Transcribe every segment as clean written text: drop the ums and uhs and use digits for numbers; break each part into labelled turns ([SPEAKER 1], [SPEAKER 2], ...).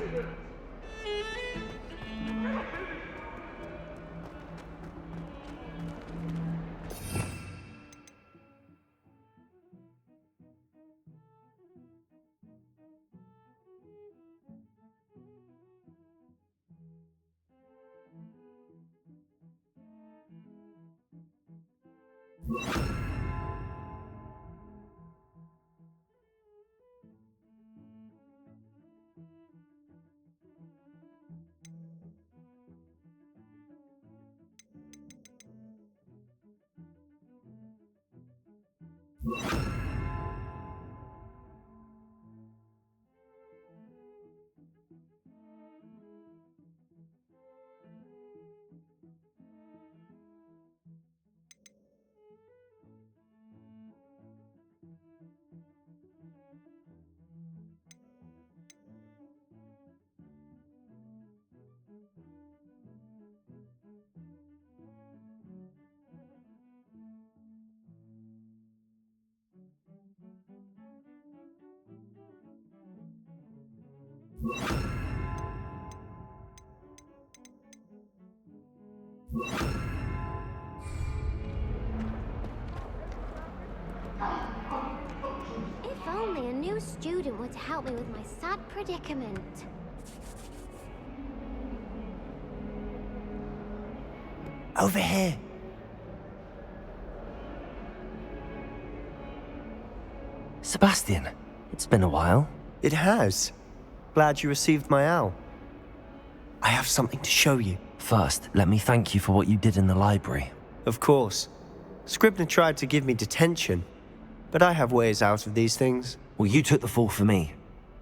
[SPEAKER 1] If only a new student would help me with my sad predicament.
[SPEAKER 2] Over here.
[SPEAKER 3] Sebastian, it's been a while.
[SPEAKER 2] It has. Glad you received my owl. I have something to show you.
[SPEAKER 3] First, let me thank you for what you did in the library.
[SPEAKER 2] Of course. Scribner tried to give me detention, but I have ways out of these things.
[SPEAKER 3] Well, you took the fall for me,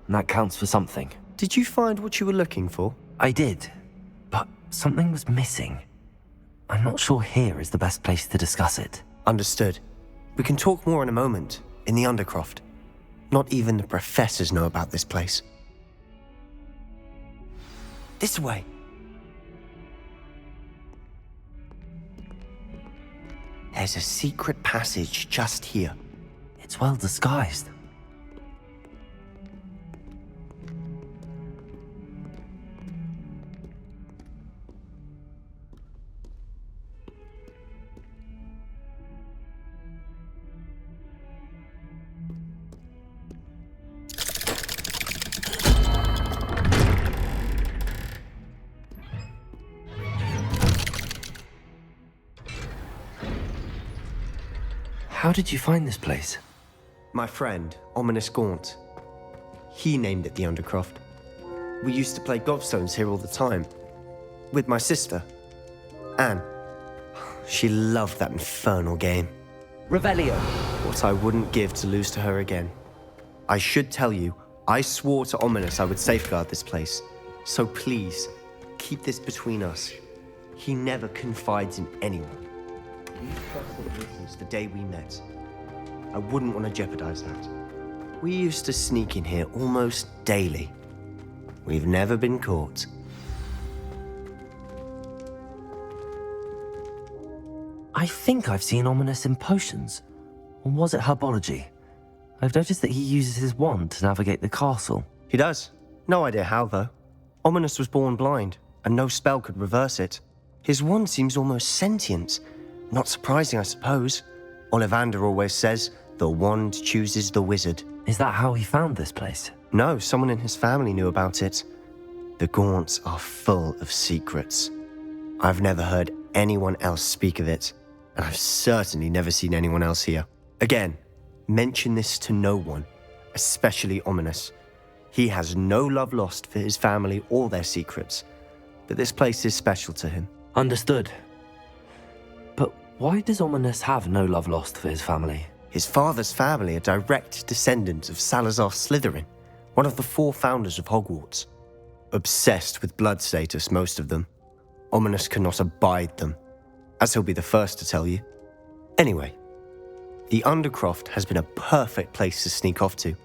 [SPEAKER 3] and that counts for something.
[SPEAKER 2] Did you find what you were looking for?
[SPEAKER 3] I did, but something was missing. I'm not sure here is the best place to discuss it.
[SPEAKER 2] Understood. We can talk more in a moment, in the Undercroft. Not even the professors know about this place. This way. There's a secret passage just here.
[SPEAKER 3] It's well disguised. How did you find this place?
[SPEAKER 2] My friend, Ominous Gaunt. He named it the Undercroft. We used to play gobstones here all the time. With my sister, Anne. She loved that infernal game.
[SPEAKER 3] Revelio.
[SPEAKER 2] What I wouldn't give to lose to her again. I should tell you, I swore to Ominous I would safeguard this place. So please, keep this between us. He never confides in anyone. We trusted him since the day we met. I wouldn't want to jeopardize that. We used to sneak in here almost daily. We've never been caught.
[SPEAKER 3] I think I've seen Ominous in potions. Or was it herbology? I've noticed that he uses his wand to navigate the castle.
[SPEAKER 2] He does. No idea how, though. Ominous was born blind, and no spell could reverse it. His wand seems almost sentient. Not surprising, I suppose. Ollivander always says, the wand chooses the wizard.
[SPEAKER 3] Is that how he found this place?
[SPEAKER 2] No, someone in his family knew about it. The Gaunts are full of secrets. I've never heard anyone else speak of it, and I've certainly never seen anyone else here. Again, mention this to no one, especially Ominous. He has no love lost for his family or their secrets, but this place is special to him.
[SPEAKER 3] Understood. But why does Ominous have no love lost for his family?
[SPEAKER 2] His father's family are direct descendants of Salazar Slytherin, one of the 4 founders of Hogwarts. Obsessed with blood status, most of them. Ominous cannot abide them, as he'll be the first to tell you. Anyway, the Undercroft has been a perfect place to sneak off to,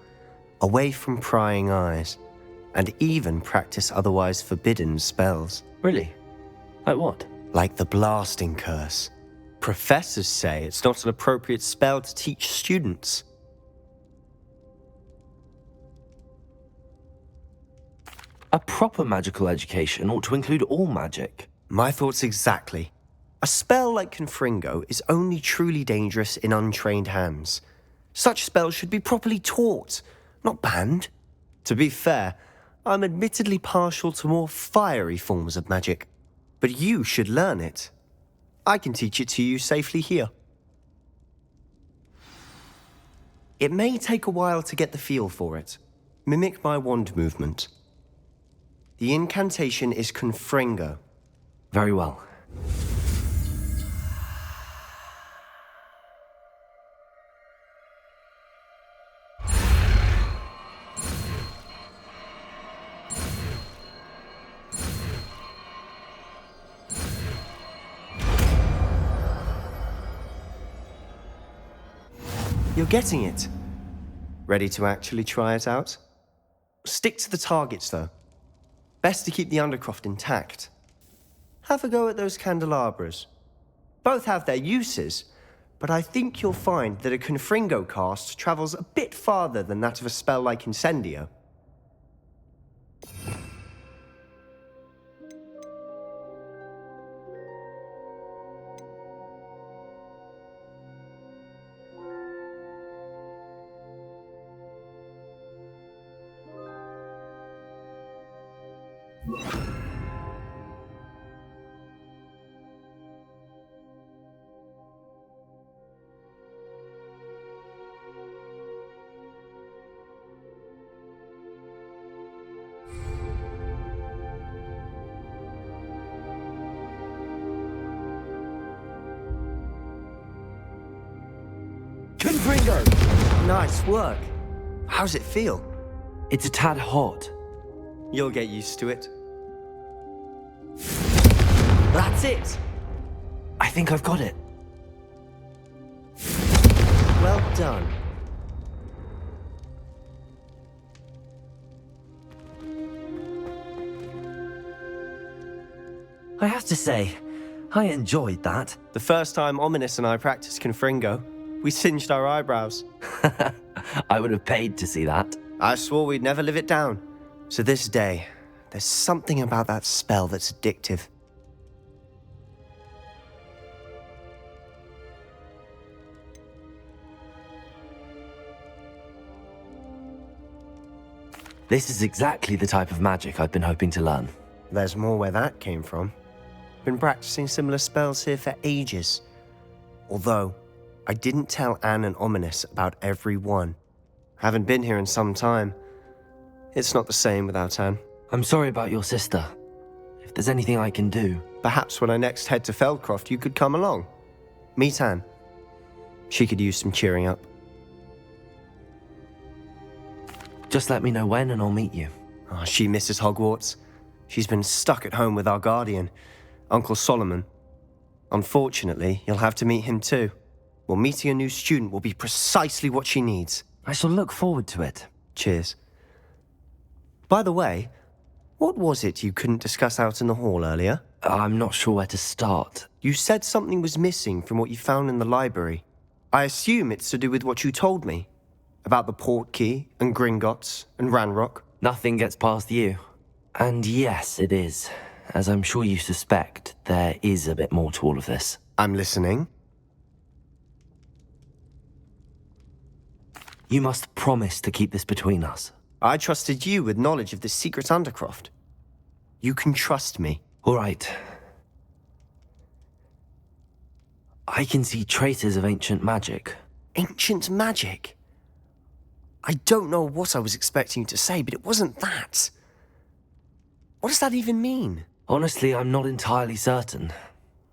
[SPEAKER 2] away from prying eyes, and even practice otherwise forbidden spells.
[SPEAKER 3] Really? Like what?
[SPEAKER 2] Like the blasting curse. Professors say it's not an appropriate spell to teach students.
[SPEAKER 3] A proper magical education ought to include all magic.
[SPEAKER 2] My thoughts exactly. A spell like Confringo is only truly dangerous in untrained hands. Such spells should be properly taught, not banned. To be fair, I'm admittedly partial to more fiery forms of magic, but you should learn it. I can teach it to you safely here. It may take a while to get the feel for it. Mimic my wand movement. The incantation is Confringo.
[SPEAKER 3] Very well.
[SPEAKER 2] You're getting it. Ready to actually try it out? Stick to the targets, though. Best to keep the undercroft intact. Have a go at those candelabras. Both have their uses, but I think you'll find that a Confringo cast travels a bit farther than that of a spell like Incendio. Confringo! Nice work. How's it feel?
[SPEAKER 3] It's a tad hot.
[SPEAKER 2] You'll get used to it. That's it!
[SPEAKER 3] I think I've got it.
[SPEAKER 2] Well done.
[SPEAKER 3] I have to say, I enjoyed that.
[SPEAKER 2] The first time Ominous and I practiced Confringo, we singed our eyebrows.
[SPEAKER 3] I would have paid to see that.
[SPEAKER 2] I swore we'd never live it down. To this day, there's something about that spell that's addictive.
[SPEAKER 3] This is exactly the type of magic I've been hoping to learn.
[SPEAKER 2] There's more where that came from. Been practicing similar spells here for ages. Although, I didn't tell Anne and Ominous about every one. Haven't been here in some time. It's not the same without Anne.
[SPEAKER 3] I'm sorry about your sister. If there's anything I can do...
[SPEAKER 2] Perhaps when I next head to Feldcroft, you could come along. Meet Anne. She could use some cheering up.
[SPEAKER 3] Just let me know when and I'll meet you.
[SPEAKER 2] Oh, she misses Hogwarts. She's been stuck at home with our guardian, Uncle Solomon. Unfortunately, you'll have to meet him too. Well, meeting a new student will be precisely what she needs.
[SPEAKER 3] I shall look forward to it.
[SPEAKER 2] Cheers. By the way, what was it you couldn't discuss out in the hall earlier?
[SPEAKER 3] I'm not sure where to start.
[SPEAKER 2] You said something was missing from what you found in the library. I assume it's to do with what you told me. About the Portkey, and Gringotts, and Ranrock.
[SPEAKER 3] Nothing gets past you. And yes, it is. As I'm sure you suspect, there is a bit more to all of this.
[SPEAKER 2] I'm listening.
[SPEAKER 3] You must promise to keep this between us.
[SPEAKER 2] I trusted you with knowledge of the secret undercroft. You can trust me.
[SPEAKER 3] All right. I can see traces of ancient magic.
[SPEAKER 2] Ancient magic? I don't know what I was expecting you to say, but it wasn't that. What does that even mean?
[SPEAKER 3] Honestly, I'm not entirely certain.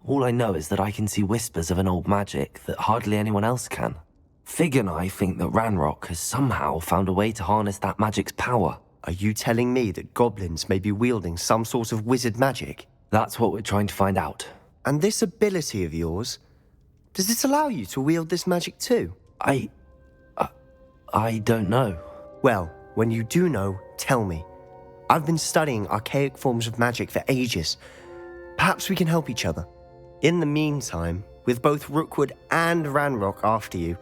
[SPEAKER 3] All I know is that I can see whispers of an old magic that hardly anyone else can. Fig and I think that Ranrock has somehow found a way to harness that magic's power.
[SPEAKER 2] Are you telling me that goblins may be wielding some sort of wizard magic?
[SPEAKER 3] That's what we're trying to find out.
[SPEAKER 2] And this ability of yours, does it allow you to wield this magic too?
[SPEAKER 3] I don't know.
[SPEAKER 2] Well, when you do know, tell me. I've been studying archaic forms of magic for ages. Perhaps we can help each other. In the meantime, with both Rookwood and Ranrock after you,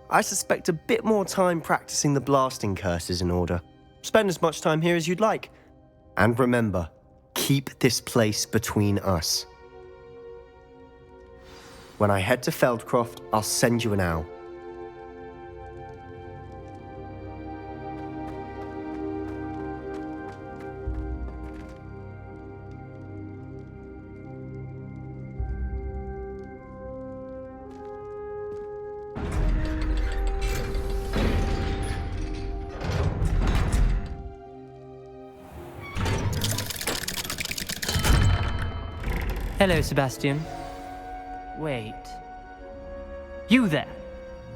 [SPEAKER 2] I suspect a bit more time practicing the blasting curses in order. Spend as much time here as you'd like. And remember, keep this place between us. When I head to Feldcroft, I'll send you an owl.
[SPEAKER 4] Hello, Sebastian. Wait. You there?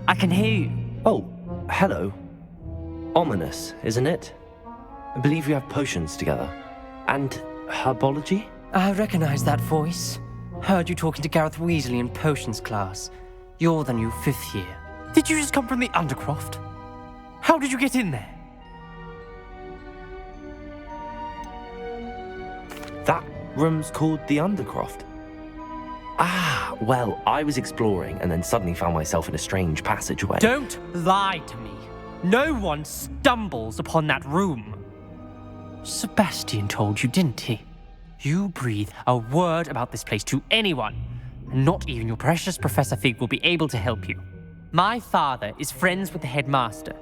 [SPEAKER 4] I can hear you.
[SPEAKER 3] Oh, hello. Ominous, isn't it? I believe you have potions together. And herbology?
[SPEAKER 4] I recognize that voice. Heard you talking to Gareth Weasley in potions class. You're the new 5th year. Did you just come from the Undercroft? How did you get in there?
[SPEAKER 3] That room's called the Undercroft. Ah, well, I was exploring and then suddenly found myself in a strange passageway.
[SPEAKER 4] Don't lie to me. No one stumbles upon that room. Sebastian told you, didn't he? You breathe a word about this place to anyone, and not even your precious Professor Fig will be able to help you. My father is friends with the headmaster.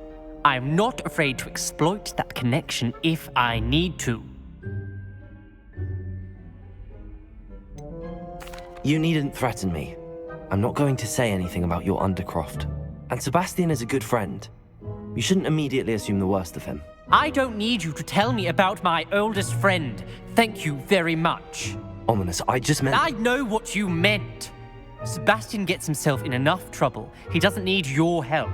[SPEAKER 4] I am not afraid to exploit that connection if I need to.
[SPEAKER 3] You needn't threaten me. I'm not going to say anything about your Undercroft. And Sebastian is a good friend. You shouldn't immediately assume the worst of him.
[SPEAKER 4] I don't need you to tell me about my oldest friend. Thank you very much.
[SPEAKER 3] Ominous, I just meant...
[SPEAKER 4] I know what you meant. Sebastian gets himself in enough trouble. He doesn't need your help.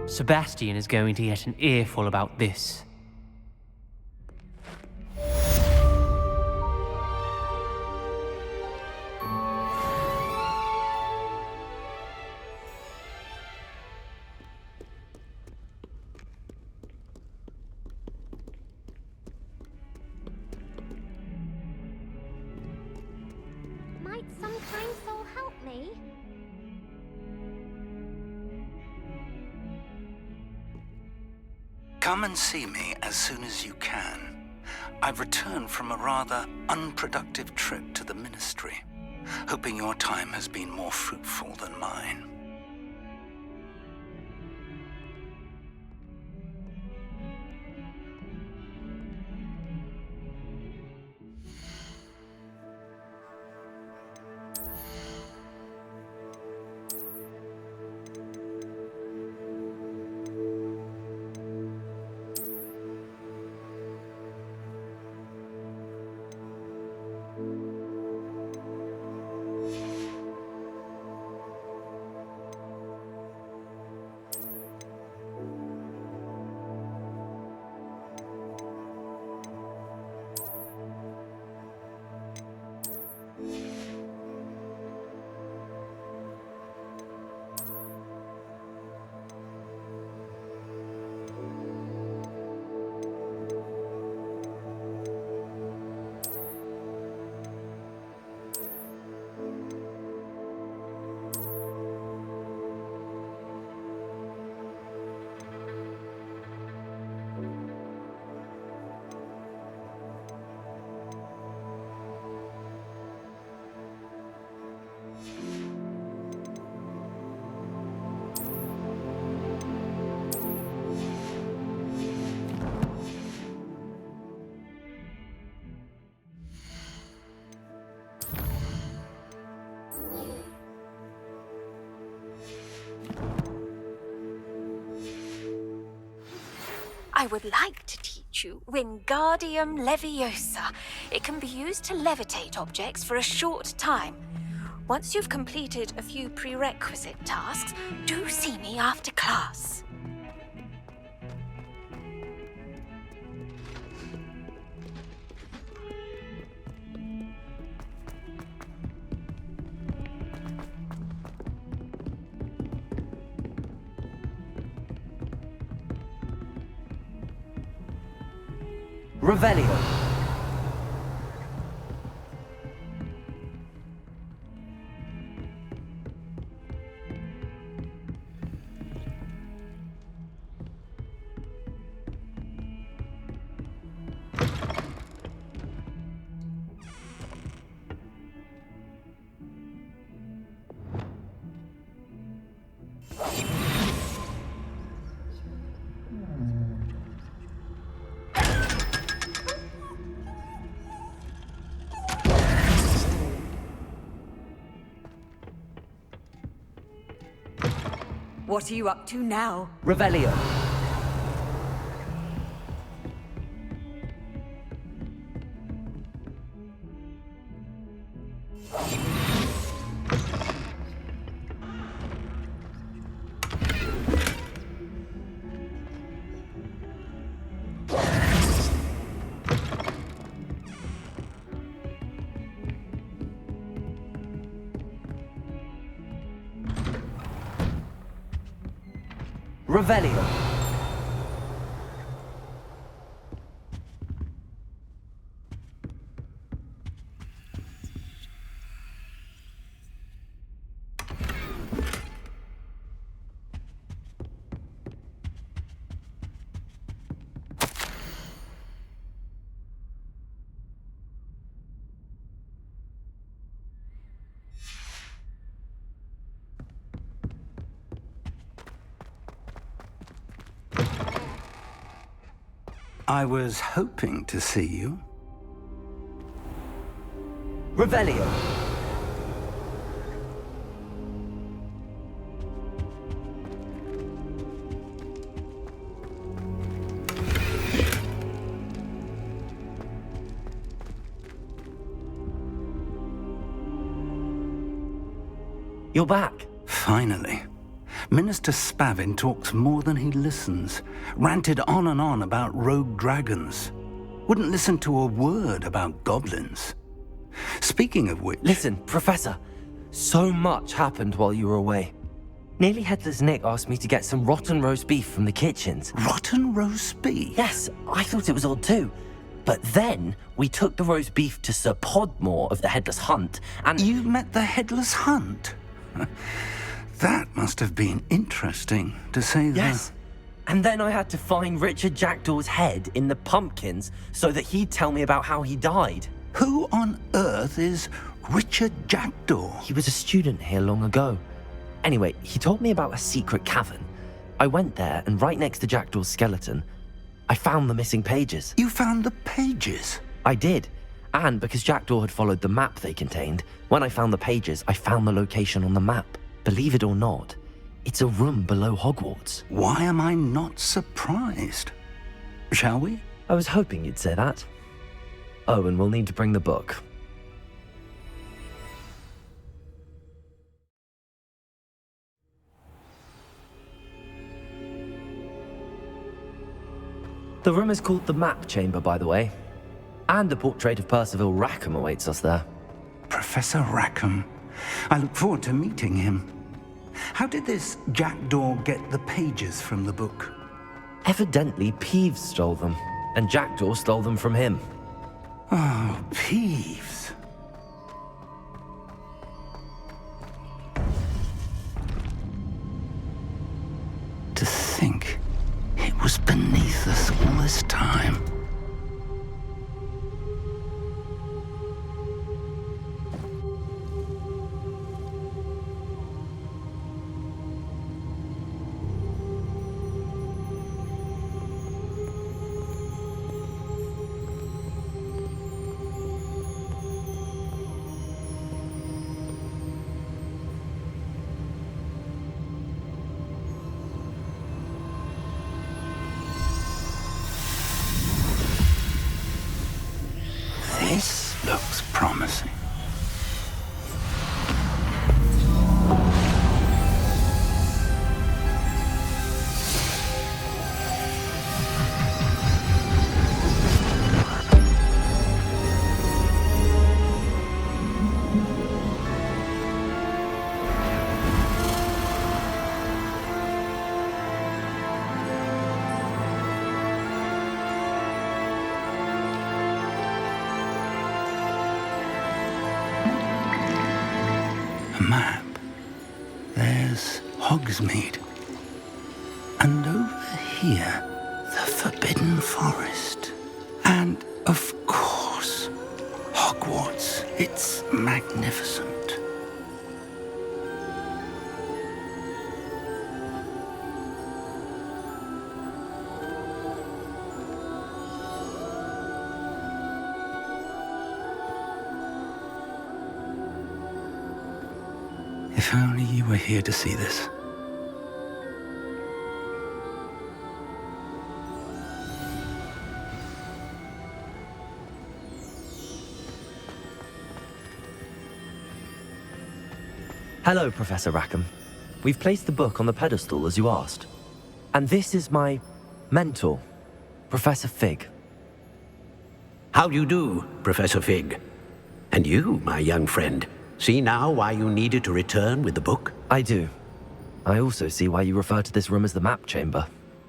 [SPEAKER 4] Sebastian is going to get an earful about this.
[SPEAKER 1] Might some kind soul help me?
[SPEAKER 5] Come and see me as soon as you can. I've returned from a rather unproductive trip to the Ministry, hoping your time has been more fruitful than mine.
[SPEAKER 6] I would like to teach you Wingardium Leviosa. It can be used to levitate objects for a short time. Once you've completed a few prerequisite tasks, do see me after class.
[SPEAKER 3] Revelio.
[SPEAKER 7] What are you up to now?
[SPEAKER 3] Revelio. Revelio.
[SPEAKER 5] I was hoping to see you.
[SPEAKER 3] Revelio. You're back.
[SPEAKER 5] Finally. Minister Spavin talks more than he listens. Ranted on and on about rogue dragons. Wouldn't listen to a word about goblins. Speaking of which...
[SPEAKER 3] Listen, Professor. So much happened while you were away. Nearly Headless Nick asked me to get some rotten roast beef from the kitchens.
[SPEAKER 5] Rotten roast beef?
[SPEAKER 3] Yes, I thought it was odd too. But then we took the roast beef to Sir Podmore of the Headless Hunt, and...
[SPEAKER 5] You met the Headless Hunt? That must have been interesting, to say the...
[SPEAKER 3] Yes. And then I had to find Richard Jackdaw's head in the pumpkins so that he'd tell me about how he died.
[SPEAKER 5] Who on earth is Richard Jackdaw?
[SPEAKER 3] He was a student here long ago. Anyway, he told me about a secret cavern. I went there, and right next to Jackdaw's skeleton, I found the missing pages.
[SPEAKER 5] You found the pages?
[SPEAKER 3] I did. And because Jackdaw had followed the map they contained, when I found the pages, I found the location on the map. Believe it or not, it's a room below Hogwarts.
[SPEAKER 5] Why am I not surprised? Shall we?
[SPEAKER 3] I was hoping you'd say that. Oh, and we'll need to bring the book. The room is called the Map Chamber, by the way. And a portrait of Percival Rackham awaits us there.
[SPEAKER 5] Professor Rackham. I look forward to meeting him. How did this Jackdaw get the pages from the book?
[SPEAKER 3] Evidently, Peeves stole them, and Jackdaw stole them from him.
[SPEAKER 5] Oh, Peeves. To think it was beneath us all this time. This looks promising. Map. There's Hogsmeade. And over here, the Forbidden Forest. And, of course, Hogwarts. It's magnificent. If only you were here to see this.
[SPEAKER 3] Hello, Professor Rackham. We've placed the book on the pedestal as you asked. And this is my mentor, Professor Fig.
[SPEAKER 7] How do you do, Professor Fig? And you, my young friend, see now why you needed to return with the book?
[SPEAKER 3] I do. I also see why you refer to this room as the map chamber.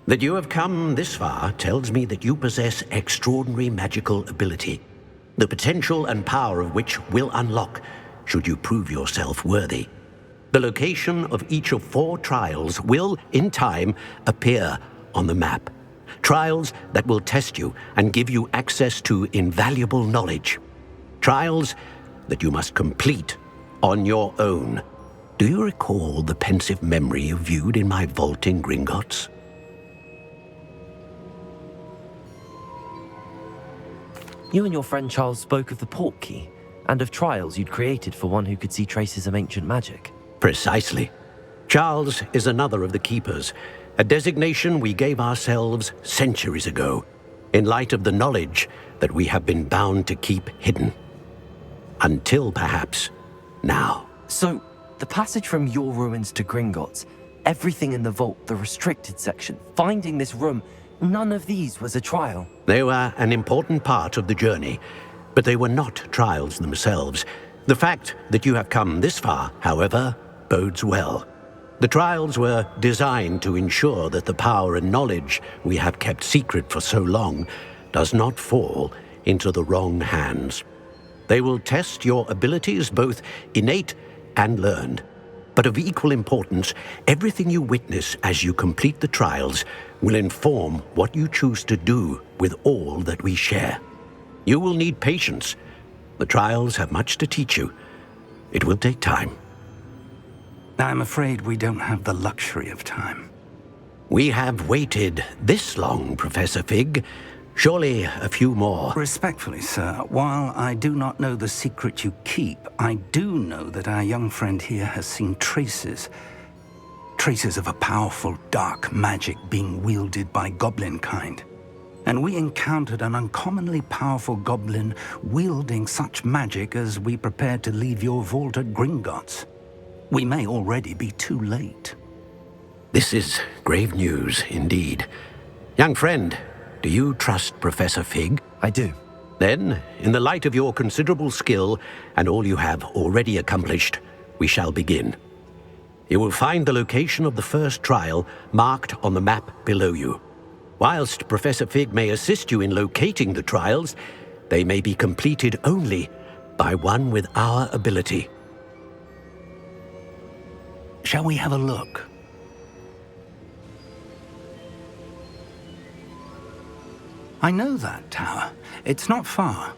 [SPEAKER 7] That you have come this far tells me that you possess extraordinary magical ability, the potential and power of which will unlock should you prove yourself worthy. The location of each of 4 trials will, in time, appear on the map. Trials that will test you and give you access to invaluable knowledge. Trials that you must complete on your own. Do you recall the pensive memory you viewed in my vault in Gringotts?
[SPEAKER 3] You and your friend Charles spoke of the port key, and of trials you'd created for one who could see traces of ancient magic.
[SPEAKER 7] Precisely. Charles is another of the Keepers, a designation we gave ourselves centuries ago, in light of the knowledge that we have been bound to keep hidden. Until perhaps now.
[SPEAKER 3] So, the passage from your ruins to Gringotts, everything in the vault, the restricted section, finding this room, none of these was a trial.
[SPEAKER 7] They were an important part of the journey, but they were not trials themselves. The fact that you have come this far, however, bodes well. The trials were designed to ensure that the power and knowledge we have kept secret for so long does not fall into the wrong hands. They will test your abilities, both innate and learned. But of equal importance, everything you witness as you complete the trials will inform what you choose to do with all that we share. You will need patience. The trials have much to teach you. It will take time.
[SPEAKER 5] I'm afraid we don't have the luxury of time.
[SPEAKER 7] We have waited this long, Professor Fig. Surely a few more.
[SPEAKER 5] Respectfully, sir, while I do not know the secret you keep, I do know that our young friend here has seen traces of a powerful dark magic being wielded by goblin kind. And we encountered an uncommonly powerful goblin wielding such magic as we prepared to leave your vault at Gringotts. We may already be too late.
[SPEAKER 7] This is grave news indeed. Young friend, do you trust Professor Fig?
[SPEAKER 3] I do.
[SPEAKER 7] Then, in the light of your considerable skill and all you have already accomplished, we shall begin. You will find the location of the first trial marked on the map below you. Whilst Professor Fig may assist you in locating the trials, they may be completed only by one with our ability.
[SPEAKER 5] Shall we have a look? I know that tower. It's not far.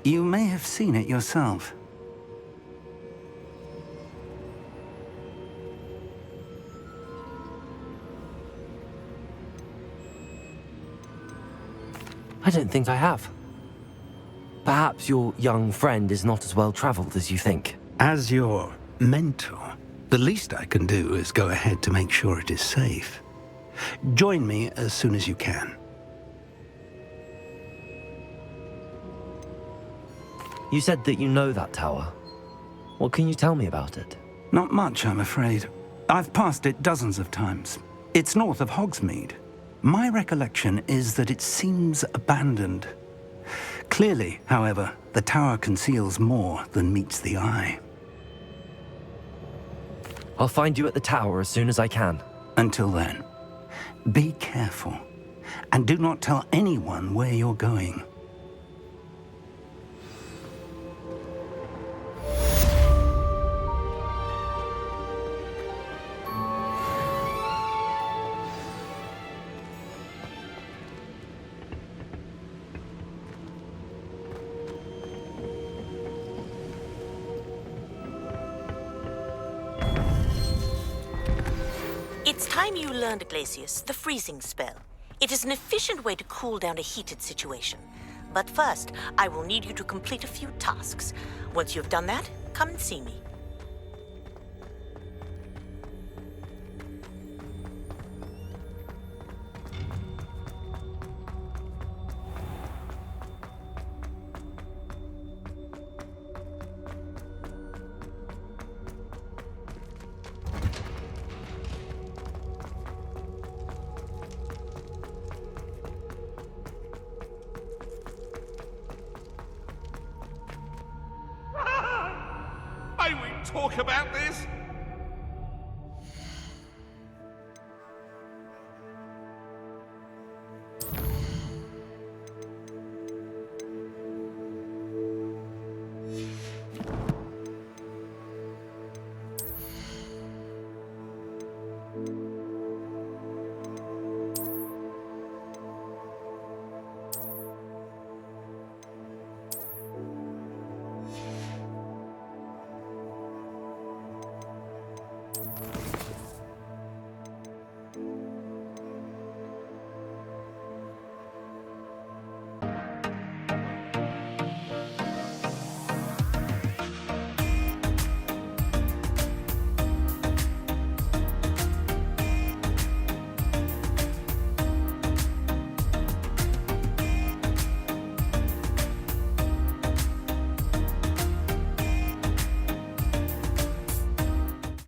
[SPEAKER 5] You may have seen it yourself.
[SPEAKER 3] I don't think I have. Perhaps your young friend is not as well traveled as you think.
[SPEAKER 5] As your mentor, the least I can do is go ahead to make sure it is safe. Join me as soon as you can.
[SPEAKER 3] You said that you know that tower. What can you tell me about it?
[SPEAKER 5] Not much, I'm afraid. I've passed it dozens of times. It's north of Hogsmeade. My recollection is that it seems abandoned. Clearly, however, the tower conceals more than meets the eye.
[SPEAKER 3] I'll find you at the tower as soon as I can.
[SPEAKER 5] Until then, be careful, and do not tell anyone where you're going.
[SPEAKER 8] It's time you learned, Glacius, the freezing spell. It is an efficient way to cool down a heated situation. But first, I will need you to complete a few tasks. Once you've done that, come and see me.
[SPEAKER 9] talk about this?